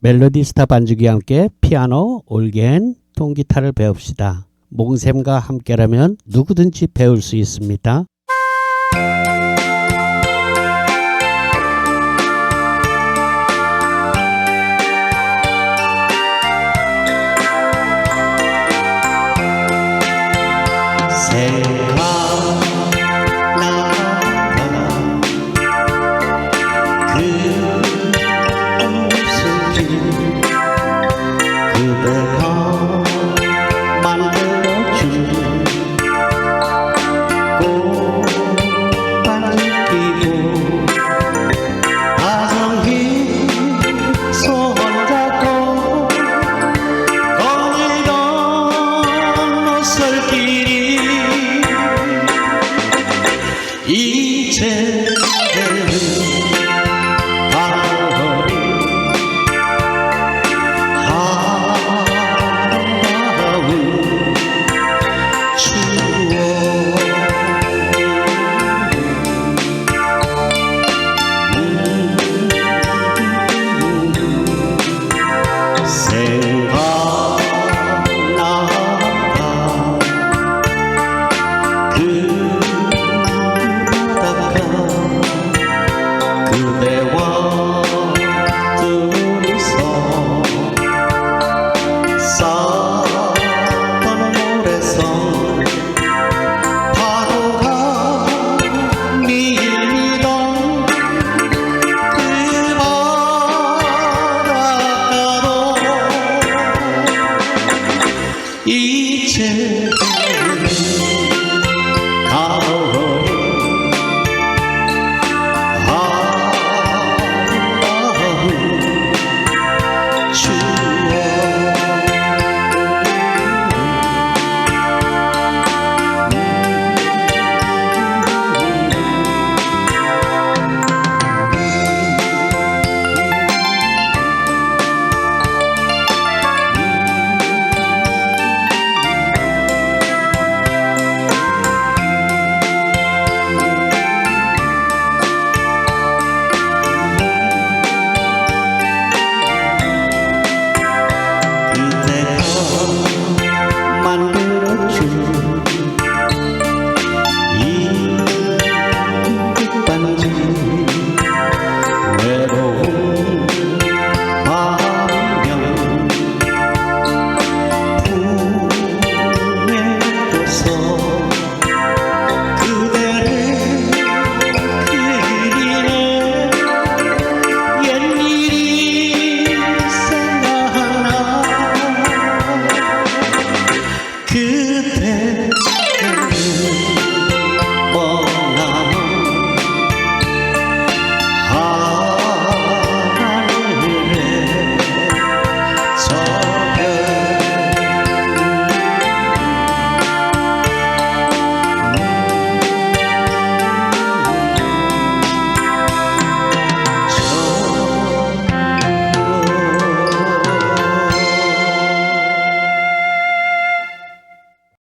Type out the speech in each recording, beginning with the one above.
멜로디스타 반주기와 함께 피아노, 올겐, 통기타를 배웁시다. 몽샘과 함께라면 누구든지 배울 수 있습니다.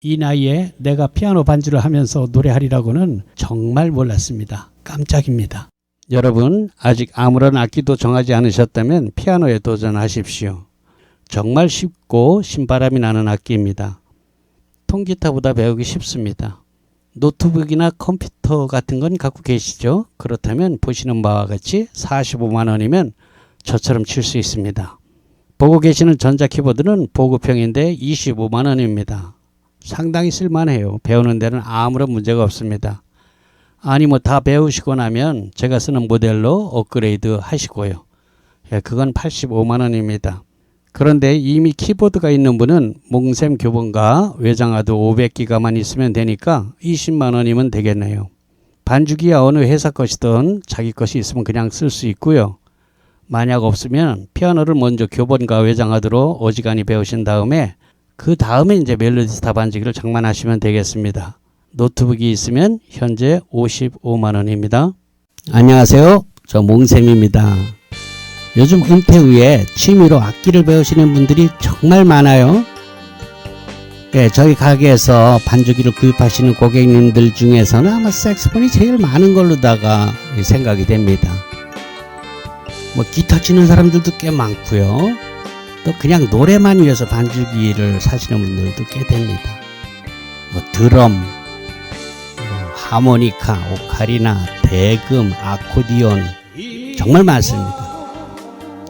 이 나이에 내가 피아노 반주를 하면서 노래하리라고는 정말 몰랐습니다. 깜짝입니다. 여러분 아직 아무런 악기도 정하지 않으셨다면 피아노에 도전하십시오. 정말 쉽고 신바람이 나는 악기입니다. 통기타보다 배우기 쉽습니다. 노트북이나 컴퓨터 같은 건 갖고 계시죠? 그렇다면 보시는 바와 같이 45만 원이면 저처럼 칠 수 있습니다. 보고 계시는 전자키보드는 보급형인데 25만 원입니다. 상당히 쓸만해요. 배우는 데는 아무런 문제가 없습니다. 아니 뭐 다 배우시고 나면 제가 쓰는 모델로 업그레이드 하시고요. 그건 85만 원입니다. 그런데 이미 키보드가 있는 분은 몽샘 교본과 외장하드 500기가만 있으면 되니까 20만 원이면 되겠네요. 반주기야 어느 회사 것이든 자기 것이 있으면 그냥 쓸 수 있고요. 만약 없으면 피아노를 먼저 교본과 외장하드로 어지간히 배우신 다음에 그 다음에 이제 멜로디스타 반주기를 장만하시면 되겠습니다. 노트북이 있으면 현재 55만 원입니다. 안녕하세요. 저 몽샘입니다. 요즘 은퇴 후에 취미로 악기를 배우시는 분들이 정말 많아요. 저희 가게에서 반주기를 구입하시는 고객님들 중에서는 아마 색소폰이 제일 많은 걸로다가 생각이 됩니다. 뭐 기타 치는 사람들도 꽤 많고요. 또 그냥 노래만 위해서 반주기를 사시는 분들도 꽤 됩니다. 뭐 드럼, 뭐 하모니카, 오카리나, 대금, 아코디온 정말 많습니다.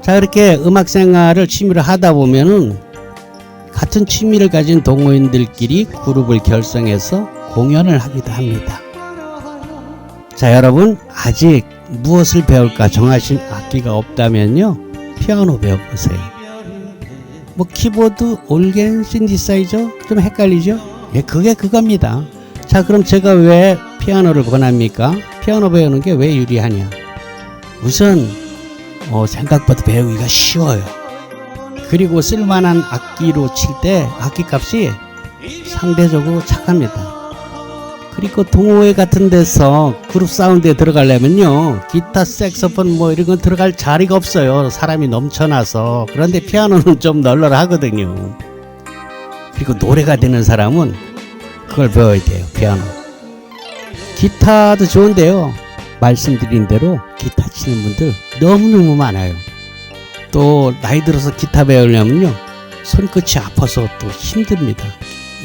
자, 이렇게 음악 생활을 취미로 하다 보면은 같은 취미를 가진 동호인들끼리 그룹을 결성해서 공연을 하기도 합니다. 자, 여러분 아직 무엇을 배울까 정하신 악기가 없다면요, 피아노 배워보세요. 뭐 키보드, 올겐, 신디사이저 좀 헷갈리죠? 예, 그게 그겁니다. 자, 그럼 제가 왜 피아노를 권합니까? 피아노 배우는 게 왜 유리하냐? 우선 생각보다 배우기가 쉬워요. 그리고 쓸만한 악기로 칠 때 악기값이 상대적으로 착합니다. 그리고 동호회 같은 데서 그룹 사운드에 들어가려면요, 기타, 색소폰 뭐 이런 건 들어갈 자리가 없어요. 사람이 넘쳐나서. 그런데 피아노는 좀 널널하거든요. 그리고 노래가 되는 사람은 그걸 배워야 돼요. 피아노. 기타도 좋은데요, 말씀드린 대로 기타 치는 분들 너무너무 많아요. 또 나이 들어서 기타 배우려면요, 손끝이 아파서 또 힘듭니다.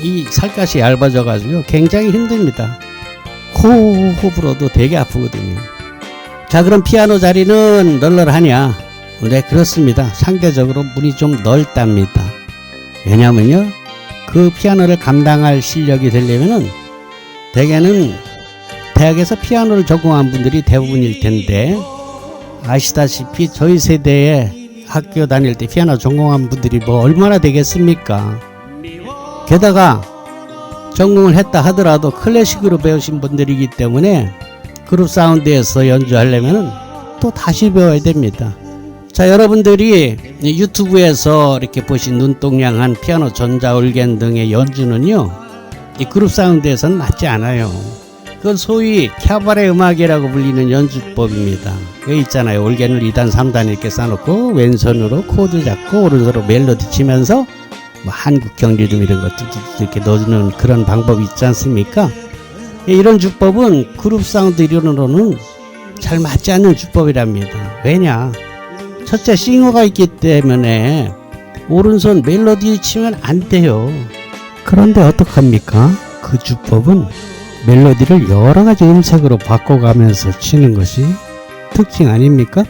이 살갗이 얇아져 가지고 굉장히 힘듭니다. 호흡 불어도 되게 아프거든요. 자, 그럼 피아노 자리는 널널하냐? 네, 그렇습니다. 상대적으로 문이 좀 넓답니다. 왜냐면요, 그 피아노를 감당할 실력이 되려면은 대개는 대학에서 피아노를 전공한 분들이 대부분일 텐데, 아시다시피 저희 세대에 학교 다닐 때 피아노 전공한 분들이 뭐 얼마나 되겠습니까? 게다가 전공을 했다 하더라도 클래식으로 배우신 분들이기 때문에 그룹 사운드에서 연주하려면 또 다시 배워야 됩니다. 자, 여러분들이 유튜브에서 이렇게 보신 눈동냥한 피아노, 전자, 올겐 등의 연주는요, 이 그룹 사운드에서는 맞지 않아요. 그건 소위 캬바레 음악이라고 불리는 연주법입니다. 여기 있잖아요. 올겐을 2단, 3단 이렇게 쌓아놓고 왼손으로 코드 잡고 오른손으로 멜로디 치면서 뭐 한국형 리듬 이런 것도 이렇게 넣는 그런 방법이 있지 않습니까? 이런 주법은 그룹 사운드 이론으로는 잘 맞지 않는 주법이랍니다. 왜냐? 첫째, 싱어가 있기 때문에 오른손 멜로디 치면 안 돼요. 그런데 어떡합니까? 그 주법은 멜로디를 여러 가지 음색으로 바꿔가면서 치는 것이 특징 아닙니까?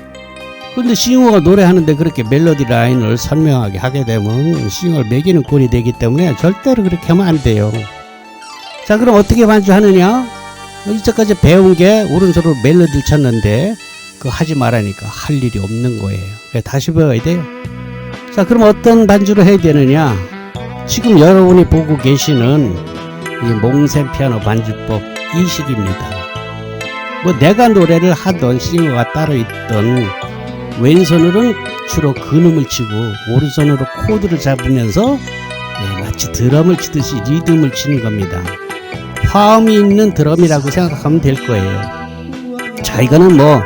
근데 싱어가 노래하는데 그렇게 멜로디 라인을 선명하게 하게 되면 싱어를 매기는 꼴이 되기 때문에 절대로 그렇게 하면 안 돼요. 자, 그럼 어떻게 반주하느냐? 이때까지 배운 게 오른손으로 멜로디를 쳤는데 그거 하지 말라니까 할 일이 없는 거예요. 다시 배워야 돼요. 자, 그럼 어떤 반주를 해야 되느냐? 지금 여러분이 보고 계시는 이 몽셈 피아노 반주법 이 식입니다. 뭐 내가 노래를 하던 싱어가 따로 있던 왼손으로는 주로 근음을 치고 오른손으로 코드를 잡으면서 마치 드럼을 치듯이 리듬을 치는 겁니다. 화음이 있는 드럼이라고 생각하면 될 거예요. 자, 이거는 뭐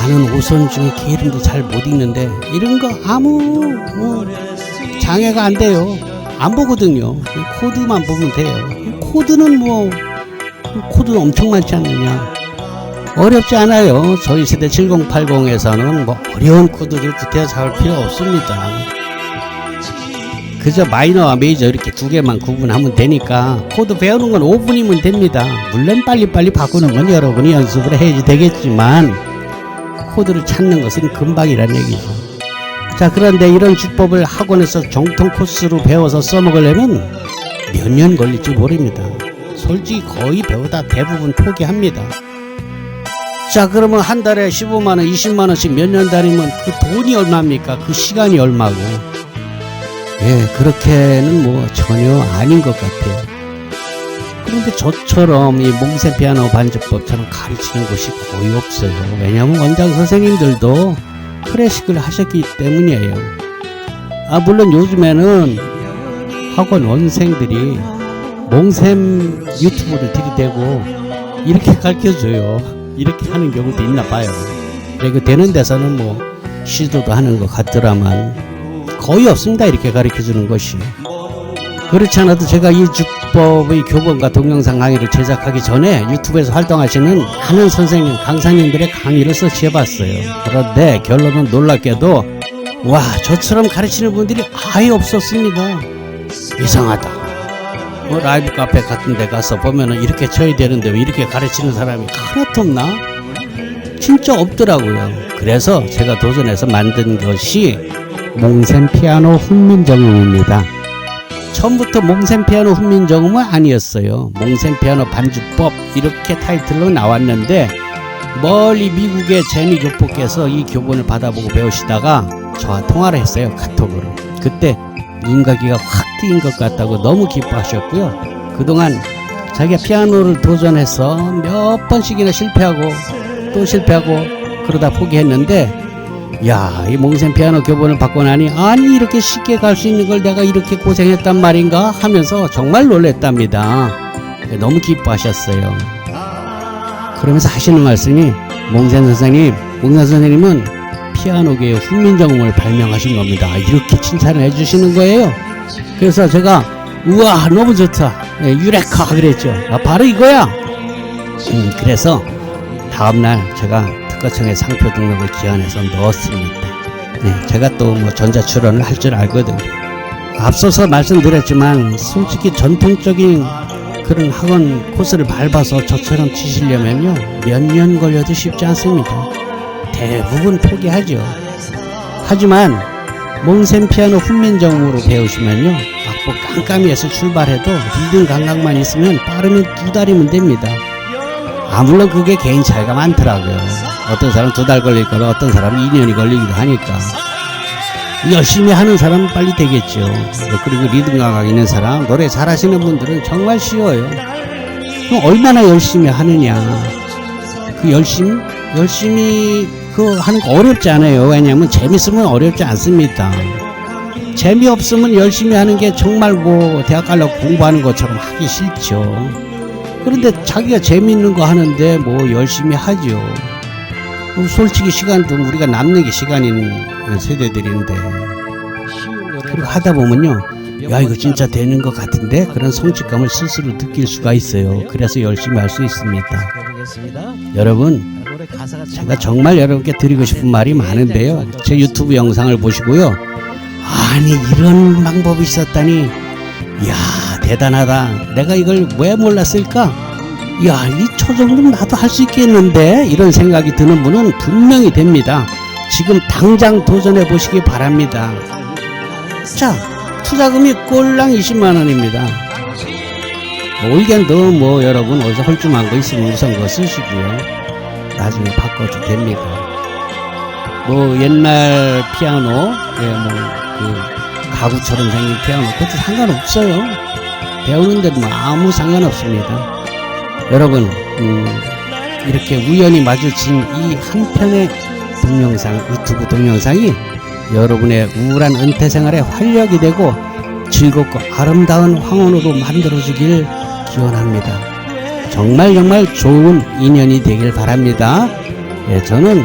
나는 오선 중에 개 이름도 잘 못 읽는데 이런 거 아무 장애가 안 돼요. 안 보거든요. 코드만 보면 돼요. 코드는 코드는 엄청 많지 않느냐? 어렵지 않아요. 저희 세대 7080에서는 뭐 어려운 코드들 구태여 잡을 필요 없습니다. 그저 마이너와 메이저 이렇게 두 개만 구분하면 되니까 코드 배우는 건 5분이면 됩니다. 물론 빨리빨리 바꾸는 건 여러분이 연습을 해야지 되겠지만 코드를 찾는 것은 금방이란 얘기죠. 자, 그런데 이런 주법을 학원에서 정통 코스로 배워서 써먹으려면 몇 년 걸릴지 모릅니다. 솔직히 거의 배우다 대부분 포기합니다. 자, 그러면 한 달에 15만원, 20만원씩 몇 년 다니면 그 돈이 얼마입니까? 그 시간이 얼마고? 예, 그렇게는 뭐 전혀 아닌 것 같아요. 그런데 저처럼 이 몽셈 피아노 반주법처럼 가르치는 곳이 거의 없어요. 왜냐하면 원장 선생님들도 클래식을 하셨기 때문이에요. 물론 요즘에는 학원 원생들이 몽셈 유튜브를 들이대고 이렇게 가르쳐줘요. 이렇게 하는 경우도 있나 봐요. 그리고 되는 데서는 뭐 시도도 하는 것 같더라만 거의 없습니다. 이렇게 가르쳐주는 것이. 그렇지 않아도 제가 이 주법의 교본과 동영상 강의를 제작하기 전에 유튜브에서 활동하시는 많은 선생님, 강사님들의 강의를 서치해봤어요. 그런데 결론은 놀랍게도 와, 저처럼 가르치는 분들이 아예 없었습니다. 이상하다. 뭐 라이브 카페 같은 데 가서 보면은 이렇게 쳐야 되는데 왜 이렇게 가르치는 사람이 하나도 없나? 진짜 없더라고요. 그래서 제가 도전해서 만든 것이 몽센 피아노 훈민정음입니다. 처음부터 몽센 피아노 훈민정음은 아니었어요. 몽센 피아노 반주법 이렇게 타이틀로 나왔는데 멀리 미국의 제니 교포께서 이 교본을 받아보고 배우시다가 저와 통화를 했어요. 카톡으로. 그때 눈가기가 확 트인 것 같다고 너무 기뻐하셨고요. 그동안 자기가 피아노를 도전해서 몇 번씩이나 실패하고 또 실패하고 그러다 포기했는데 야, 이 몽센 피아노 교본을 받고 나니 아니 이렇게 쉽게 갈 수 있는 걸 내가 이렇게 고생했단 말인가 하면서 정말 놀랬답니다. 너무 기뻐하셨어요. 그러면서 하시는 말씀이 몽센 선생님은 피아노계의 훈민정음을 발명하신 겁니다. 이렇게 칭찬을 해주시는 거예요. 그래서 제가 우와 너무 좋다. 유레카 그랬죠. 바로 이거야. 그래서 다음날 제가 특허청에 상표 등록을 기한해서 넣었습니다. 제가 또 뭐 전자출원을 할 줄 알거든요. 앞서서 말씀드렸지만 솔직히 전통적인 그런 학원 코스를 밟아서 저처럼 치시려면요 몇 년 걸려도 쉽지 않습니다. 대부분 포기하죠. 하지만 몽센 피아노 훈민정음으로 배우시면요 악보 깜깜이에서 출발해도 리듬 감각만 있으면 빠르면 2달이면 됩니다. 물론 그게 개인 차이가 많더라고요. 어떤 사람은 2달 걸릴 거고 어떤 사람은 2년이 걸리기도 하니까 열심히 하는 사람은 빨리 되겠죠. 그리고 리듬 감각 있는 사람, 노래 잘하시는 분들은 정말 쉬워요. 그럼 얼마나 열심히 하느냐. 그 열심히 그 하는 거 어렵지 않아요. 왜냐하면 재밌으면 어렵지 않습니다. 재미없으면 열심히 하는 게 정말 뭐 대학 가려고 공부하는 것처럼 하기 싫죠. 그런데 자기가 재밌는 거 하는데 뭐 열심히 하죠. 솔직히 시간도 우리가 남는 게 시간인 세대들인데 그리고 하다 보면요 야 이거 진짜 되는 것 같은데 그런 성취감을 스스로 느낄 수가 있어요. 그래서 열심히 할 수 있습니다. 여러분 제가 정말 여러분께 드리고 싶은 말이 많은데요. 제 유튜브 영상을 보시고요 아니 이런 방법이 있었다니 이야 대단하다. 내가 이걸 왜 몰랐을까? 야, 저 정도면 나도 할 수 있겠는데? 이런 생각이 드는 분은 분명히 됩니다. 지금 당장 도전해 보시기 바랍니다. 자, 투자금이 꼴랑 20만원입니다. 의견도 뭐 여러분 어디서 헐쭉한 거 있으면 우선 그거 쓰시고요. 나중에 바꿔도 됩니다. 뭐 옛날 피아노, 가구처럼 생긴 피아노, 그것도 상관없어요. 배우는 데도 아무 상관없습니다. 여러분 이렇게 우연히 마주친 이 한 편의 동영상, 유튜브 동영상이 여러분의 우울한 은퇴 생활에 활력이 되고 즐겁고 아름다운 황혼으로 만들어주길 기원합니다. 정말 좋은 인연이 되길 바랍니다. 저는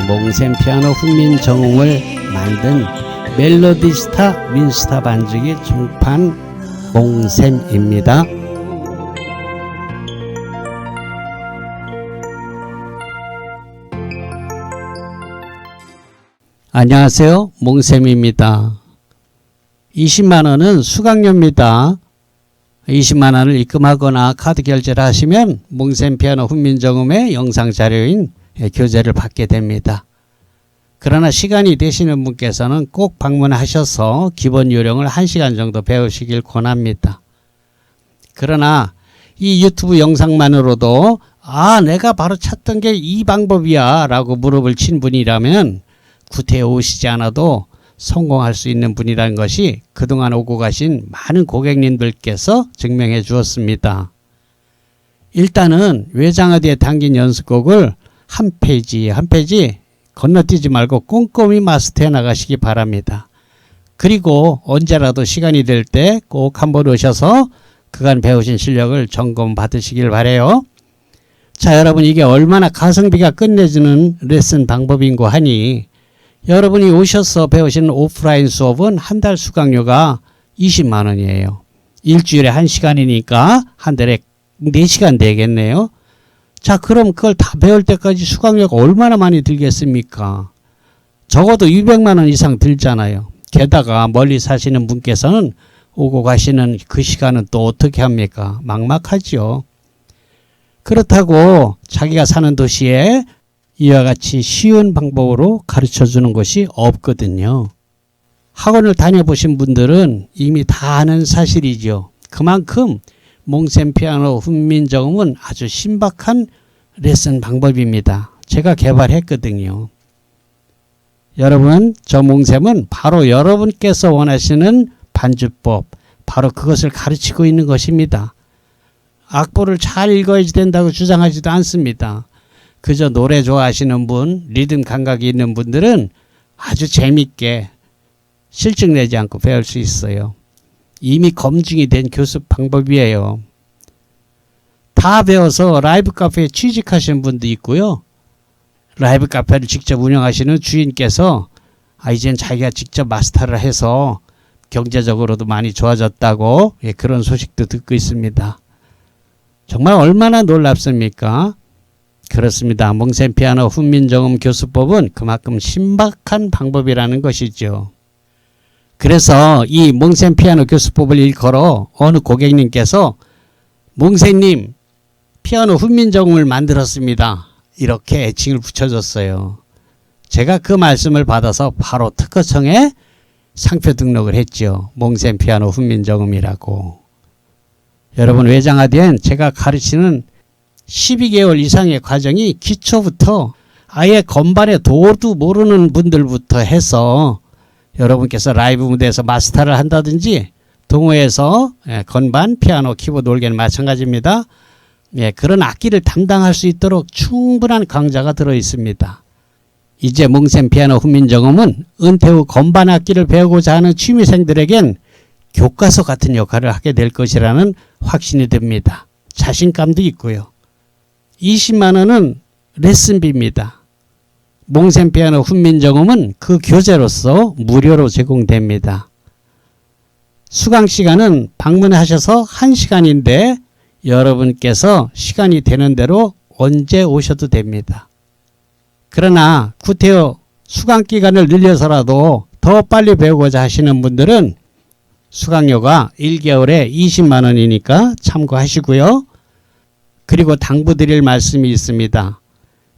몽센 피아노 훈민정음을 만든 멜로디스타 윈스타 반주기 중판 몽센입니다. 안녕하세요. 몽쌤입니다. 20만원은 수강료입니다. 20만원을 입금하거나 카드 결제를 하시면 몽쌤 피아노 훈민정음의 영상 자료인 교재를 받게 됩니다. 그러나 시간이 되시는 분께서는 꼭 방문하셔서 기본 요령을 1시간 정도 배우시길 권합니다. 그러나 이 유튜브 영상만으로도 내가 바로 찾던 게 이 방법이야 라고 무릎을 친 분이라면 구태에 오시지 않아도 성공할 수 있는 분이라는 것이 그동안 오고 가신 많은 고객님들께서 증명해 주었습니다. 일단은 외장하드에 담긴 연습곡을 한 페이지 건너뛰지 말고 꼼꼼히 마스터해 나가시기 바랍니다. 그리고 언제라도 시간이 될 때 꼭 한번 오셔서 그간 배우신 실력을 점검 받으시길 바래요. 자, 여러분 이게 얼마나 가성비가 끝내주는 레슨 방법인고 하니 여러분이 오셔서 배우시는 오프라인 수업은 한 달 수강료가 20만원이에요. 일주일에 1시간이니까 한 달에 4시간 되겠네요. 자, 그럼 그걸 다 배울 때까지 수강료가 얼마나 많이 들겠습니까? 적어도 200만 원 이상 들잖아요. 게다가 멀리 사시는 분께서는 오고 가시는 그 시간은 또 어떻게 합니까? 막막하죠. 그렇다고 자기가 사는 도시에 이와 같이 쉬운 방법으로 가르쳐 주는 것이 없거든요. 학원을 다녀보신 분들은 이미 다 아는 사실이죠. 그만큼 몽셈 피아노 훈민정음은 아주 신박한 레슨 방법입니다. 제가 개발했거든요. 여러분, 저 몽셈은 바로 여러분께서 원하시는 반주법, 바로 그것을 가르치고 있는 것입니다. 악보를 잘 읽어야 된다고 주장하지도 않습니다. 그저 노래 좋아하시는 분, 리듬 감각이 있는 분들은 아주 재밌게 실증 내지 않고 배울 수 있어요. 이미 검증이 된 교습 방법이에요. 다 배워서 라이브 카페에 취직하시는 분도 있고요. 라이브 카페를 직접 운영하시는 주인께서 이젠 자기가 직접 마스터를 해서 경제적으로도 많이 좋아졌다고 그런 소식도 듣고 있습니다. 정말 얼마나 놀랍습니까? 그렇습니다. 몽셈 피아노 훈민정음 교수법은 그만큼 신박한 방법이라는 것이죠. 그래서 이 몽셈 피아노 교수법을 일컬어 어느 고객님께서 몽셈님 피아노 훈민정음을 만들었습니다. 이렇게 애칭을 붙여줬어요. 제가 그 말씀을 받아서 바로 특허청에 상표 등록을 했죠. 몽셈 피아노 훈민정음이라고. 여러분, 외장하된 제가 가르치는 12개월 이상의 과정이 기초부터 아예 건반의 도도 모르는 분들부터 해서 여러분께서 라이브 무대에서 마스터를 한다든지 동호회에서 건반, 피아노, 키보드, 올게는 마찬가지입니다. 그런 악기를 담당할 수 있도록 충분한 강좌가 들어 있습니다. 이제 몽셈 피아노 훈민정음은 은퇴 후 건반 악기를 배우고자 하는 취미생들에겐 교과서 같은 역할을 하게 될 것이라는 확신이 듭니다. 자신감도 있고요. 20만 원은 레슨비입니다. 몽셈 피아노 훈민정음은 그 교재로서 무료로 제공됩니다. 수강시간은 방문하셔서 1시간인데 여러분께서 시간이 되는 대로 언제 오셔도 됩니다. 그러나 구태여 수강기간을 늘려서라도 더 빨리 배우고자 하시는 분들은 수강료가 1개월에 20만 원이니까 참고하시고요. 그리고 당부드릴 말씀이 있습니다.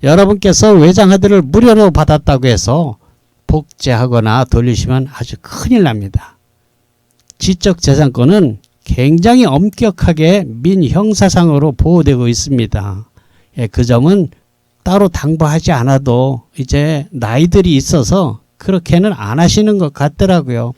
여러분께서 외장하드를 무료로 받았다고 해서 복제하거나 돌리시면 아주 큰일 납니다. 지적재산권은 굉장히 엄격하게 민형사상으로 보호되고 있습니다. 그 점은 따로 당부하지 않아도 이제 나이들이 있어서 그렇게는 안 하시는 것 같더라고요.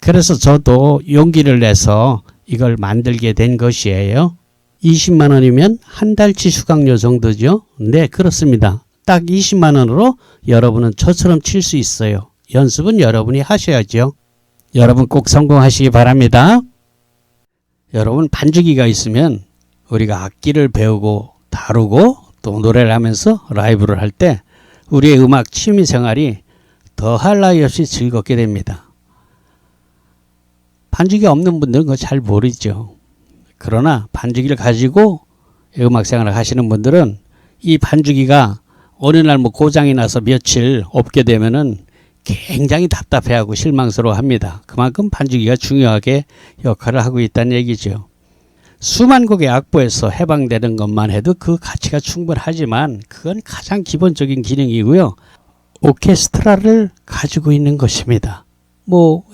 그래서 저도 용기를 내서 이걸 만들게 된 것이에요. 20만 원이면 한 달치 수강료 정도죠. 네, 그렇습니다. 딱 20만 원으로 여러분은 저처럼 칠 수 있어요. 연습은 여러분이 하셔야죠. 여러분 꼭 성공하시기 바랍니다. 여러분, 반주기가 있으면 우리가 악기를 배우고 다루고 또 노래를 하면서 라이브를 할 때 우리의 음악 취미생활이 더할 나위 없이 즐겁게 됩니다. 반주기 없는 분들은 그거 잘 모르죠. 그러나 반주기를 가지고 음악생활을 하시는 분들은 이 반주기가 어느 날 고장이 나서 며칠 없게 되면은 굉장히 답답해하고 실망스러워합니다. 그만큼 반주기가 중요하게 역할을 하고 있다는 얘기죠. 수만 곡의 악보에서 해방되는 것만 해도 그 가치가 충분하지만 그건 가장 기본적인 기능이고요. 오케스트라를 가지고 있는 것입니다.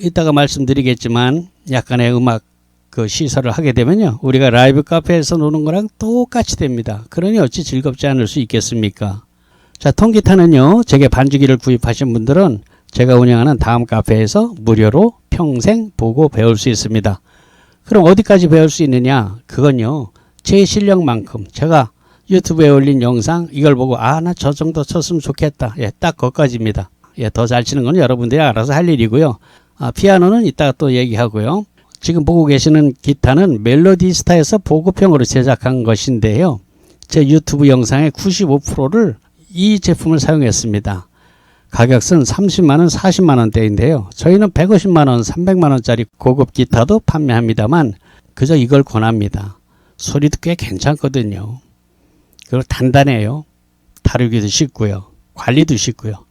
이따가 말씀드리겠지만 약간의 음악 시설을 하게 되면요, 우리가 라이브 카페에서 노는 거랑 똑같이 됩니다. 그러니 어찌 즐겁지 않을 수 있겠습니까? 자, 통기타는요, 제게 반주기를 구입하신 분들은 제가 운영하는 다음 카페에서 무료로 평생 보고 배울 수 있습니다. 그럼 어디까지 배울 수 있느냐? 그건요, 제 실력만큼 제가 유튜브에 올린 영상 이걸 보고 나 저 정도 쳤으면 좋겠다. 딱 거기까지입니다. 더 잘 치는 건 여러분들이 알아서 할 일이고요. 피아노는 이따가 또 얘기하고요. 지금 보고 계시는 기타는 멜로디스타에서 보급형으로 제작한 것인데요. 제 유튜브 영상의 95%를 이 제품을 사용했습니다. 가격은 30만원, 40만원대인데요. 저희는 150만원, 300만원짜리 고급 기타도 판매합니다만 그저 이걸 권합니다. 소리도 꽤 괜찮거든요. 그리고 단단해요. 다루기도 쉽고요. 관리도 쉽고요.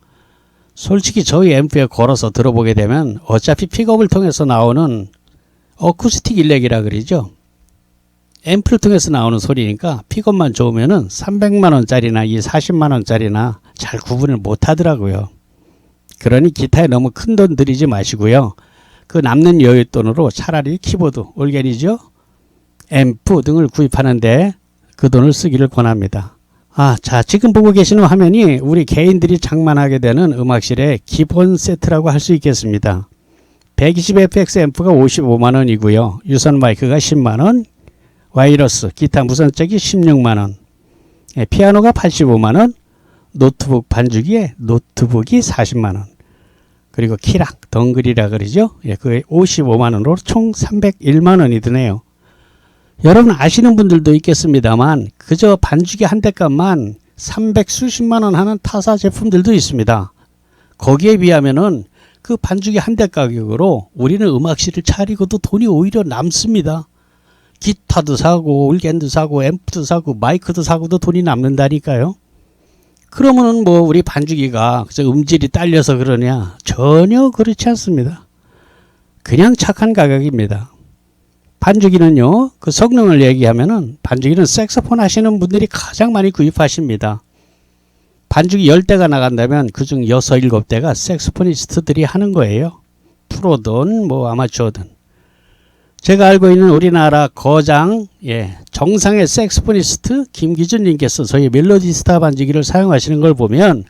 솔직히 저희 앰프에 걸어서 들어보게 되면 어차피 픽업을 통해서 나오는 어쿠스틱 일렉이라 그러죠. 앰프를 통해서 나오는 소리니까 픽업만 좋으면은 300만원짜리나 이 40만원짜리나 잘 구분을 못 하더라고요. 그러니 기타에 너무 큰 돈 들이지 마시고요. 그 남는 여윳돈으로 차라리 키보드, 올게리죠, 앰프 등을 구입하는데 그 돈을 쓰기를 권합니다. 자, 지금 보고 계시는 화면이 우리 개인들이 장만하게 되는 음악실의 기본 세트라고 할 수 있겠습니다. 120fx 앰프가 55만원이고요. 유선 마이크가 10만원, 와이러스, 기타 무선잭이 16만원, 피아노가 85만원, 노트북 반주기에 노트북이 40만원, 그리고 키락, 덩글이라 그러죠. 그게 55만원으로 총 301만원이 드네요. 여러분 아시는 분들도 있겠습니다만 그저 반주기 한 대 값만 300 수십만원 하는 타사 제품들도 있습니다. 거기에 비하면은 그 반주기 한 대 가격으로 우리는 음악실을 차리고도 돈이 오히려 남습니다. 기타도 사고 올겐도 사고 앰프도 사고 마이크도 사고도 돈이 남는다니까요. 그러면은 뭐 우리 반주기가 그저 음질이 딸려서 그러냐? 전혀 그렇지 않습니다. 그냥 착한 가격입니다. 반주기는요, 그 성능을 얘기하면은 반주기는 색소폰 하시는 분들이 가장 많이 구입하십니다. 반주기 10대가 나간다면 그중 6, 7대가 색소포니스트들이 하는 거예요. 프로든 뭐 아마추어든. 제가 알고 있는 우리나라 거장, 정상의 색소포니스트 김기준님께서 저희 멜로디스타 반주기를 사용하시는 걸 보면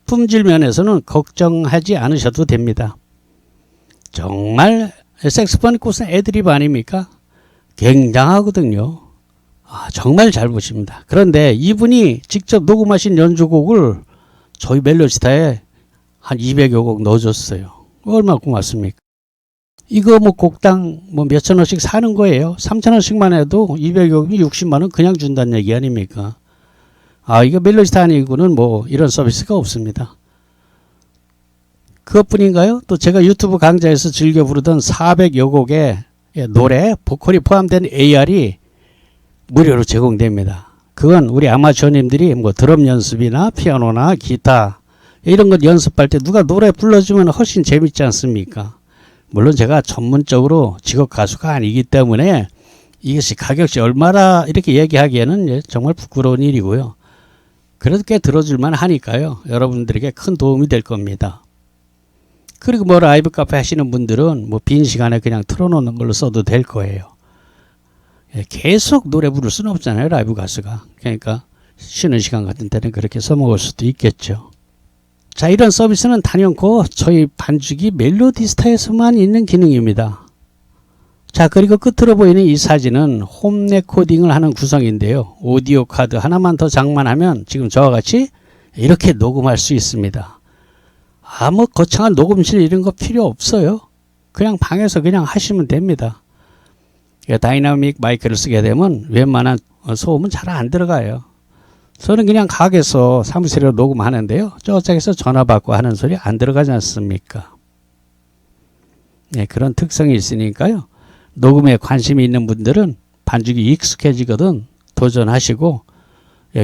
품질 면에서는 걱정하지 않으셔도 됩니다. 정말 색소폰 꽃은 애드립 아닙니까? 굉장하거든요. 정말 잘 보십니다. 그런데 이분이 직접 녹음하신 연주곡을 저희 멜로디스타에 한 200여 곡 넣어줬어요. 얼마나 고맙습니까? 이거 뭐 곡당 뭐 몇천 원씩 사는 거예요. 3천 원씩만 해도 200여 곡이 60만 원 그냥 준다는 얘기 아닙니까? 이거 멜로디스타 아니고는 뭐 이런 서비스가 없습니다. 그것뿐인가요? 또 제가 유튜브 강좌에서 즐겨 부르던 400여 곡의 노래, 보컬이 포함된 AR이 무료로 제공됩니다. 그건 우리 아마추어님들이 뭐 드럼 연습이나 피아노나 기타 이런 것 연습할 때 누가 노래 불러주면 훨씬 재밌지 않습니까? 물론 제가 전문적으로 직업 가수가 아니기 때문에 이것이 가격이 얼마나 이렇게 얘기하기에는 정말 부끄러운 일이고요. 그래도 꽤 들어줄만 하니까요. 여러분들에게 큰 도움이 될 겁니다. 그리고 뭐 라이브 카페 하시는 분들은 뭐 빈 시간에 그냥 틀어놓는 걸로 써도 될 거예요. 계속 노래 부를 수는 없잖아요. 라이브 가수가. 그러니까 쉬는 시간 같은 때는 그렇게 써먹을 수도 있겠죠. 자, 이런 서비스는 단연코 저희 반주기 멜로디스타에서만 있는 기능입니다. 자, 그리고 끝으로 보이는 이 사진은 홈 레코딩을 하는 구성인데요. 오디오 카드 하나만 더 장만하면 지금 저와 같이 이렇게 녹음할 수 있습니다. 뭐 거창한 녹음실 이런 거 필요 없어요. 그냥 방에서 그냥 하시면 됩니다. 다이나믹 마이크를 쓰게 되면 웬만한 소음은 잘 안 들어가요. 저는 그냥 가게에서 사무실에 녹음하는데요. 저쪽에서 전화 받고 하는 소리 안 들어가지 않습니까? 그런 특성이 있으니까요. 녹음에 관심이 있는 분들은 반주기 익숙해지거든 도전하시고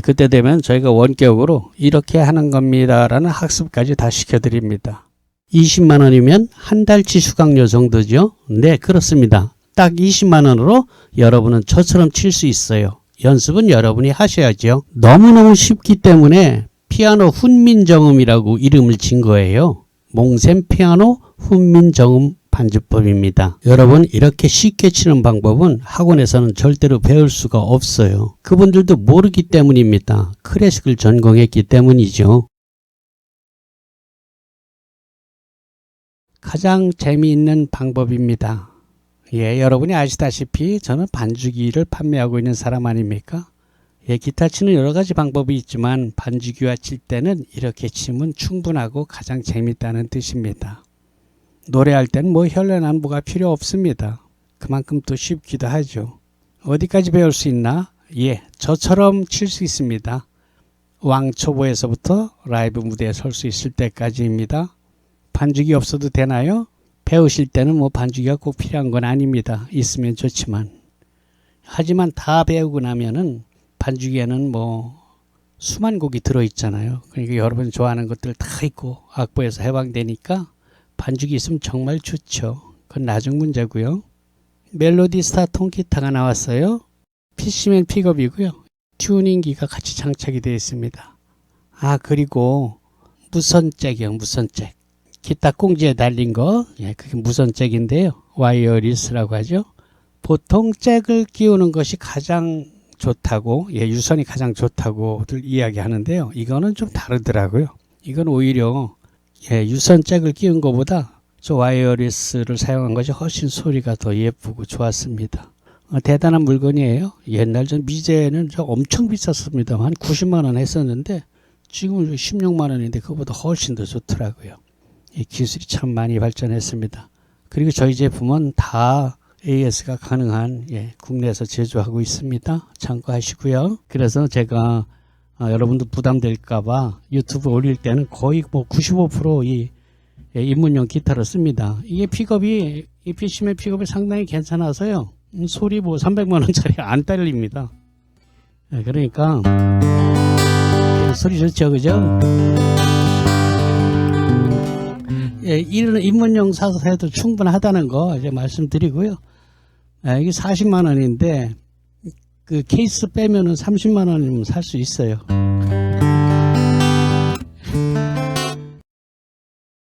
그때 되면 저희가 원격으로 이렇게 하는 겁니다 라는 학습까지 다 시켜드립니다. 20만 원이면 한 달치 수강료 정도죠. 네, 그렇습니다. 딱 20만 원으로 여러분은 저처럼 칠 수 있어요. 연습은 여러분이 하셔야죠. 너무너무 쉽기 때문에 피아노 훈민정음이라고 이름을 진 거예요. 몽셈 피아노 훈민정음 반주법입니다. 여러분 이렇게 쉽게 치는 방법은 학원에서는 절대로 배울 수가 없어요. 그분들도 모르기 때문입니다. 클래식을 전공했기 때문이죠. 가장 재미있는 방법입니다. 여러분이 아시다시피 저는 반주기를 판매하고 있는 사람 아닙니까? 기타 치는 여러 가지 방법이 있지만 반주기와 칠 때는 이렇게 치면 충분하고 가장 재밌다는 뜻입니다. 노래할 때는 뭐 현란한 필요 없습니다. 그만큼 또 쉽기도 하죠. 어디까지 배울 수 있나? 저처럼 칠 수 있습니다. 왕초보에서부터 라이브 무대에 설 수 있을 때까지입니다. 반주기 없어도 되나요? 배우실 때는 뭐 반주기가 꼭 필요한 건 아닙니다. 있으면 좋지만. 하지만 다 배우고 나면은 반죽에는 뭐 수만 곡이 들어있잖아요. 그러니까 여러분 좋아하는 것들 다 있고 악보에서 해방되니까 반죽이 있으면 정말 좋죠. 그건 나중 문제고요. 멜로디스타 통기타가 나왔어요. PC맨 픽업이고요. 튜닝기가 같이 장착이 되어 있습니다. 그리고 무선잭이요. 무선잭. 기타 꽁지에 달린 거, 그게 무선잭인데요. 와이어리스라고 하죠. 보통 잭을 끼우는 것이 가장 좋다고, 유선이 가장 좋다고들 이야기하는데요. 이거는 좀 다르더라고요. 이건 오히려 유선 잭을 끼운 것보다 저 와이어리스를 사용한 것이 훨씬 소리가 더 예쁘고 좋았습니다. 대단한 물건이에요. 옛날 전 미제는 엄청 비쌌습니다. 한 90만 원 했었는데 지금은 16만 원인데 그거보다 훨씬 더 좋더라고요. 기술이 참 많이 발전했습니다. 그리고 저희 제품은 다 AS가 가능한 국내에서 제조하고 있습니다. 참고하시고요. 그래서 제가 여러분도 부담될까봐 유튜브 올릴 때는 거의 뭐 95% 입문용 기타를 씁니다. 이게 픽업이 이 PC맨 픽업이 상당히 괜찮아서요. 소리 뭐 300만 원짜리 안 딸립니다. 그러니까 소리 좋죠, 그죠? 이런 입문용 사서 해도 충분하다는 거 이제 말씀드리고요. 이게 40만 원인데 그 케이스 빼면은 30만 원이면 살 수 있어요.